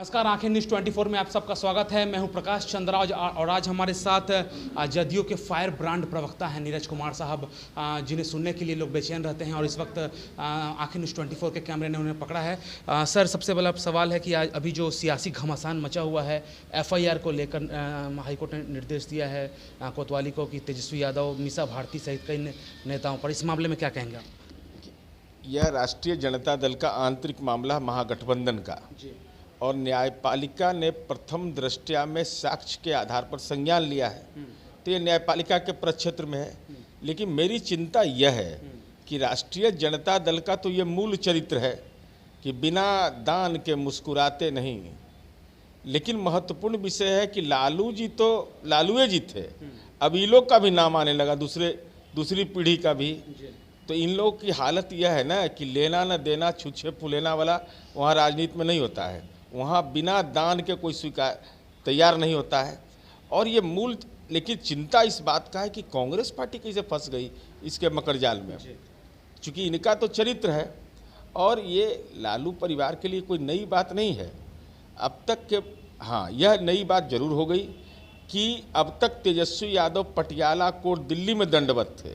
नमस्कार, आंखें न्यूज़ 24 में आप सबका स्वागत है। मैं हूं प्रकाश चंद्रा और आज हमारे साथ जदयू के फायर ब्रांड प्रवक्ता हैं नीरज कुमार साहब, जिन्हें सुनने के लिए लोग बेचैन रहते हैं और इस वक्त आंखें न्यूज़ 24 के कैमरे ने उन्हें पकड़ा है। सर, सबसे पहला सवाल है कि आज अभी जो सियासी घमासान मचा हुआ है, FIR को लेकर हाईकोर्ट ने निर्देश दिया है कोतवाली को कि तेजस्वी यादव, मीसा भारती सहित कई नेताओं पर, इस मामले में क्या कहेंगे आप? यह राष्ट्रीय जनता दल का आंतरिक मामला महागठबंधन का जी। और न्यायपालिका ने प्रथम दृष्टया में साक्ष्य के आधार पर संज्ञान लिया है, तो ये न्यायपालिका के प्रक्षेत्र में है। लेकिन मेरी चिंता यह है कि राष्ट्रीय जनता दल का तो ये मूल चरित्र है कि बिना दान के मुस्कुराते नहीं। लेकिन महत्वपूर्ण विषय है कि लालू जी तो लालूए जी थे, अब इन लोग का भी नाम आने लगा, दूसरी पीढ़ी का भी। तो इन लोगों की हालत यह है ना कि लेना न देना, छुच्छे फुलेना वाला वहाँ राजनीति में नहीं होता है। वहाँ बिना दान के कोई स्वीकार तैयार नहीं होता है। और ये मूल, लेकिन चिंता इस बात का है कि कांग्रेस पार्टी कैसे फंस गई इसके मकड़जाल में, चूँकि इनका तो चरित्र है। और ये लालू परिवार के लिए कोई नई बात नहीं है अब तक के। हाँ, यह नई बात जरूर हो गई कि अब तक तेजस्वी यादव पटियाला कोर्ट दिल्ली में दंडवत थे,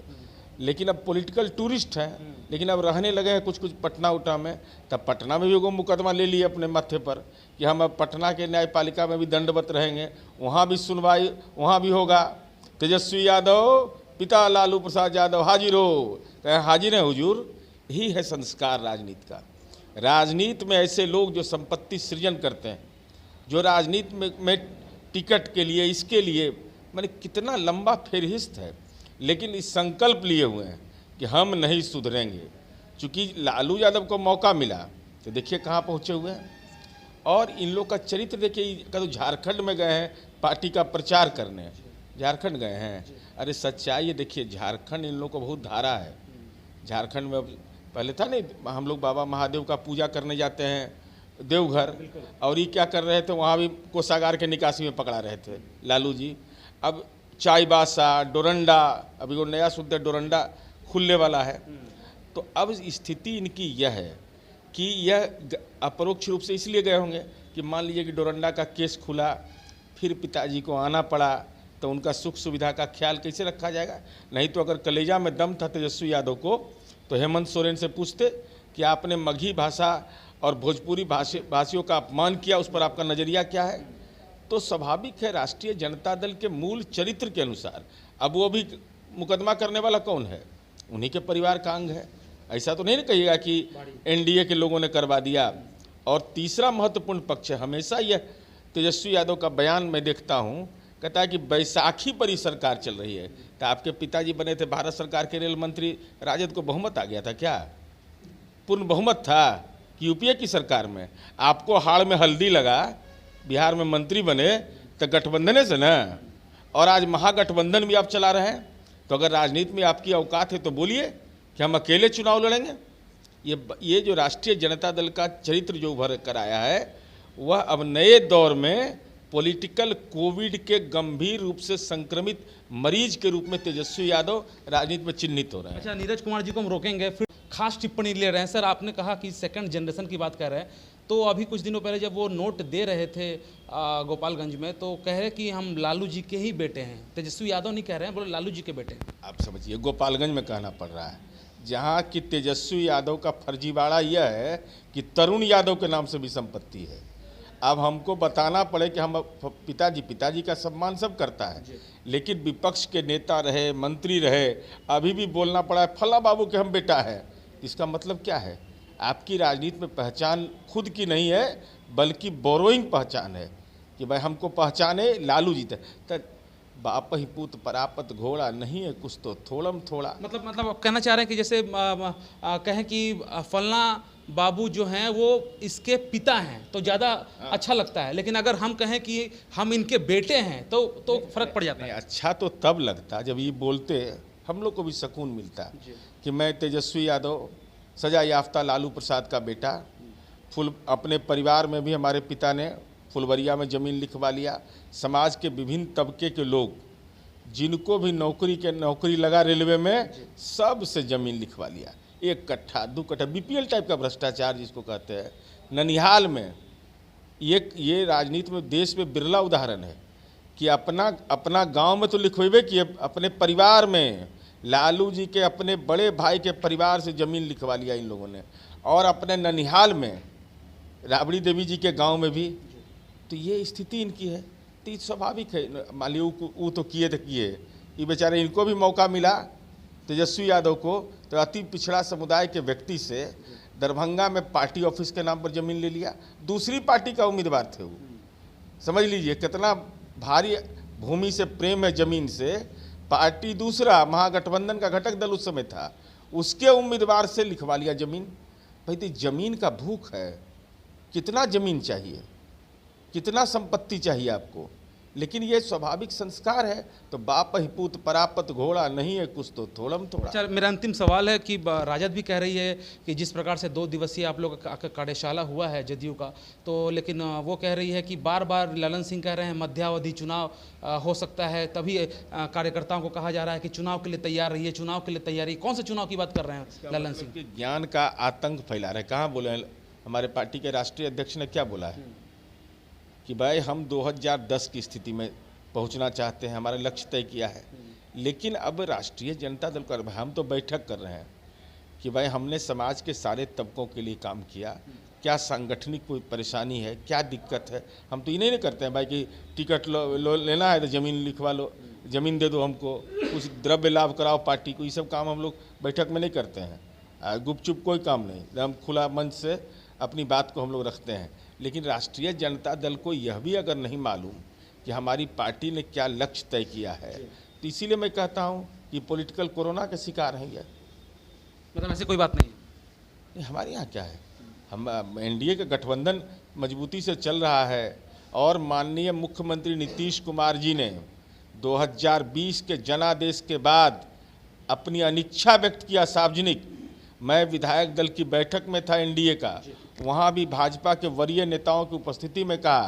लेकिन अब पॉलिटिकल टूरिस्ट हैं, लेकिन अब रहने लगे हैं कुछ पटना उटा में। तब पटना में भी वो मुकदमा ले लिए अपने माथे पर कि हम अब पटना के न्यायपालिका में भी दंडवत रहेंगे, वहाँ भी सुनवाई वहाँ भी होगा। तेजस्वी यादव पिता लालू प्रसाद यादव हाजिर हो, कहें हाजिर हैं हुजूर। यही है संस्कार राजनीति का। राजनीति में ऐसे लोग जो संपत्ति सृजन करते हैं, जो राजनीति में टिकट के लिए, इसके लिए मैंने कितना लंबा फेरहिस्त है, लेकिन इस संकल्प लिए हुए हैं कि हम नहीं सुधरेंगे। चूँकि लालू यादव को मौका मिला तो देखिए कहाँ पहुँचे हुए हैं। और इन लोग का चरित्र देखिए, तो झारखंड में गए हैं पार्टी का प्रचार करने, झारखंड गए हैं। अरे सच्चाई ये देखिए, झारखंड इन लोग को बहुत धारा है। झारखंड में पहले था नहीं, हम लोग बाबा महादेव का पूजा करने जाते हैं देवघर, और ये क्या कर रहे थे, वहाँ भी कोषागार के निकासी में पकड़ा रहे थे लालू जी। अब चाईबासा, डोरंडा, अभी वो नया शुद्ध डोरंडा खुलने वाला है। तो अब स्थिति इनकी यह है कि यह अपरोक्ष रूप से इसलिए गए होंगे कि मान लीजिए कि डोरंडा का केस खुला, फिर पिताजी को आना पड़ा, तो उनका सुख सुविधा का ख्याल कैसे रखा जाएगा। नहीं तो अगर कलेजा में दम था तेजस्वी यादव को, तो हेमंत सोरेन से पूछते कि आपने मगही भाषा और भोजपुरी भाषियों का अपमान किया, उस पर आपका नज़रिया क्या है। तो स्वाभाविक है राष्ट्रीय जनता दल के मूल चरित्र के अनुसार अब वो भी मुकदमा करने वाला कौन है, उन्हीं के परिवार का अंग है। ऐसा तो नहीं कहिएगा कि NDA के लोगों ने करवा दिया। और तीसरा महत्वपूर्ण पक्ष है, हमेशा यह तेजस्वी यादव का बयान मैं देखता हूँ, कहता है कि बैसाखी पर ही सरकार चल रही है। तो आपके पिताजी बने थे भारत सरकार के रेल मंत्री, राजद को बहुमत आ गया था क्या? पूर्ण बहुमत था कि UPA की सरकार में आपको हाड़ में हल्दी लगा, बिहार में मंत्री बने तो गठबंधन से ना, और आज महागठबंधन भी आप चला रहे हैं। तो अगर राजनीति में आपकी औकात है तो बोलिए कि हम अकेले चुनाव लड़ेंगे। ये जो राष्ट्रीय जनता दल का चरित्र जो उभर कर आया है, वह अब नए दौर में पॉलिटिकल कोविड के गंभीर रूप से संक्रमित मरीज के रूप में तेजस्वी यादव राजनीति में चिन्हित हो रहा है। अच्छा, नीरज कुमार जी को हम रोकेंगे, फिर खास टिप्पणी ले रहे हैं। सर, आपने कहा कि सेकंड जनरेशन की बात कर रहे हैं, तो अभी कुछ दिनों पहले जब वो नोट दे रहे थे गोपालगंज में, तो कह रहे कि हम लालू जी के ही बेटे हैं। तेजस्वी यादव नहीं कह रहे हैं, बोले लालू जी के बेटे हैं। आप समझिए, गोपालगंज में कहना पड़ रहा है, जहाँ की तेजस्वी यादव का फर्जीवाड़ा यह है कि तरुण यादव के नाम से भी संपत्ति है। अब हमको बताना पड़े कि हम पिताजी का सम्मान सब करता है, लेकिन विपक्ष के नेता रहे, मंत्री रहे, अभी भी बोलना पड़ा है फला बाबू के हम बेटा है। इसका मतलब क्या है? आपकी राजनीति में पहचान खुद की नहीं है, बल्कि बोरोइंग पहचान है कि भाई हमको पहचाने लालू जी थे। बाप ही पूत परापत घोड़ा, नहीं है कुछ तो थोड़म थोड़ा। मतलब आप कहना चाह रहे हैं कि जैसे कहें कि फलना बाबू जो हैं वो इसके पिता हैं तो ज़्यादा अच्छा लगता है, लेकिन अगर हम कहें कि हम इनके बेटे हैं तो फर्क पड़ जाता है। अच्छा तो तब लगता जब ये बोलते, हम लोग को भी सुकून मिलता कि मैं तेजस्वी यादव सजा याफ्ता लालू प्रसाद का बेटा। अपने परिवार में भी हमारे पिता ने फुलवरिया में ज़मीन लिखवा लिया। समाज के विभिन्न तबके के लोग जिनको भी नौकरी लगा रेलवे में, सब से ज़मीन लिखवा लिया। 1 कट्ठा 2 कट्ठा, BPL टाइप का भ्रष्टाचार जिसको कहते हैं। ननिहाल में ये राजनीति में देश में बिरला उदाहरण है कि अपना गांव में तो लिखवेबे किए, अपने परिवार में लालू जी के अपने बड़े भाई के परिवार से ज़मीन लिखवा लिया इन लोगों ने, और अपने ननिहाल में राबड़ी देवी जी के गांव में भी। तो ये स्थिति इनकी है, तो ये स्वाभाविक है। मान ली वो तो किए, ये बेचारे, इनको भी मौका मिला तेजस्वी यादव को, तो अति पिछड़ा समुदाय के व्यक्ति से दरभंगा में पार्टी ऑफिस के नाम पर ज़मीन ले लिया। दूसरी पार्टी का उम्मीदवार थे वो, समझ लीजिए कितना भारी भूमि से प्रेम है ज़मीन से। पार्टी दूसरा महागठबंधन का घटक दल उस समय था, उसके उम्मीदवार से लिखवा लिया ज़मीन। भाई तो ज़मीन का भूख है, कितना ज़मीन चाहिए, कितना संपत्ति चाहिए आपको। लेकिन ये स्वाभाविक संस्कार है। तो बाप ही पूत परापत घोड़ा, नहीं है कुछ तो थोड़म थोड़ा। अच्छा, मेरा अंतिम सवाल है कि राजद भी कह रही है कि जिस प्रकार से 2 दिवसीय आप लोग का कार्यशाला हुआ है जदयू का, तो लेकिन वो कह रही है कि बार बार ललन सिंह कह रहे हैं मध्यावधि चुनाव हो सकता है, तभी कार्यकर्ताओं को कहा जा रहा है कि चुनाव के लिए तैयार रहिए, चुनाव के लिए तैयारी। कौन से चुनाव की बात कर रहे हैं ललन सिंह? ज्ञान का आतंक फैला रहे। कहाँ बोले हैं हमारे पार्टी के राष्ट्रीय अध्यक्ष ने, क्या बोला है कि भाई हम 2010 की स्थिति में पहुंचना चाहते हैं, हमारा लक्ष्य तय किया है। लेकिन अब राष्ट्रीय जनता दल का हम तो बैठक कर रहे हैं कि भाई हमने समाज के सारे तबकों के लिए काम किया, क्या सांगठनिक कोई परेशानी है, क्या दिक्कत है। हम तो ये नहीं करते हैं भाई कि टिकट लेना है तो ज़मीन लिखवा लो, ज़मीन दे दो हमको, कुछ द्रव्य लाभ कराओ पार्टी को। ये सब काम हम लोग बैठक में नहीं करते हैं, गुपचुप कोई काम नहीं, हम खुला मंच से अपनी बात को हम लोग रखते हैं। लेकिन राष्ट्रीय जनता दल को यह भी अगर नहीं मालूम कि हमारी पार्टी ने क्या लक्ष्य तय किया है, तो इसीलिए मैं कहता हूँ कि पॉलिटिकल कोरोना के शिकार हैं। मतलब ऐसी कोई बात नहीं है। हमारे यहाँ क्या है, हम एनडीए का गठबंधन मजबूती से चल रहा है, और माननीय मुख्यमंत्री नीतीश कुमार जी ने 2020 के जनादेश के बाद अपनी अनिच्छा व्यक्त किया सार्वजनिक। मैं विधायक दल की बैठक में था एनडीए का, वहाँ भी भाजपा के वरीय नेताओं की उपस्थिति में कहा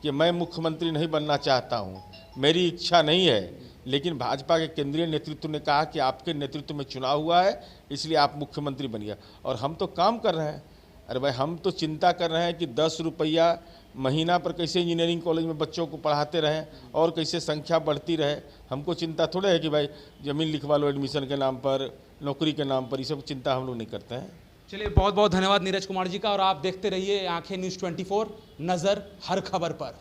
कि मैं मुख्यमंत्री नहीं बनना चाहता हूँ, मेरी इच्छा नहीं है। लेकिन भाजपा के केंद्रीय नेतृत्व ने कहा कि आपके नेतृत्व में चुनाव हुआ है, इसलिए आप मुख्यमंत्री बनिए। और हम तो काम कर रहे हैं। अरे भाई, हम तो चिंता कर रहे हैं कि 10 रुपया महीना पर कैसे इंजीनियरिंग कॉलेज में बच्चों को पढ़ाते रहें और कैसे संख्या बढ़ती रहे। हमको चिंता थोड़े है कि भाई ज़मीन लिखवा लो एडमिशन के नाम पर, नौकरी के नाम पर, ये सब चिंता हम लोग नहीं करते हैं। चलिए, बहुत बहुत धन्यवाद नीरज कुमार जी का, और आप देखते रहिए आंखें न्यूज़ 24, नज़र हर खबर पर।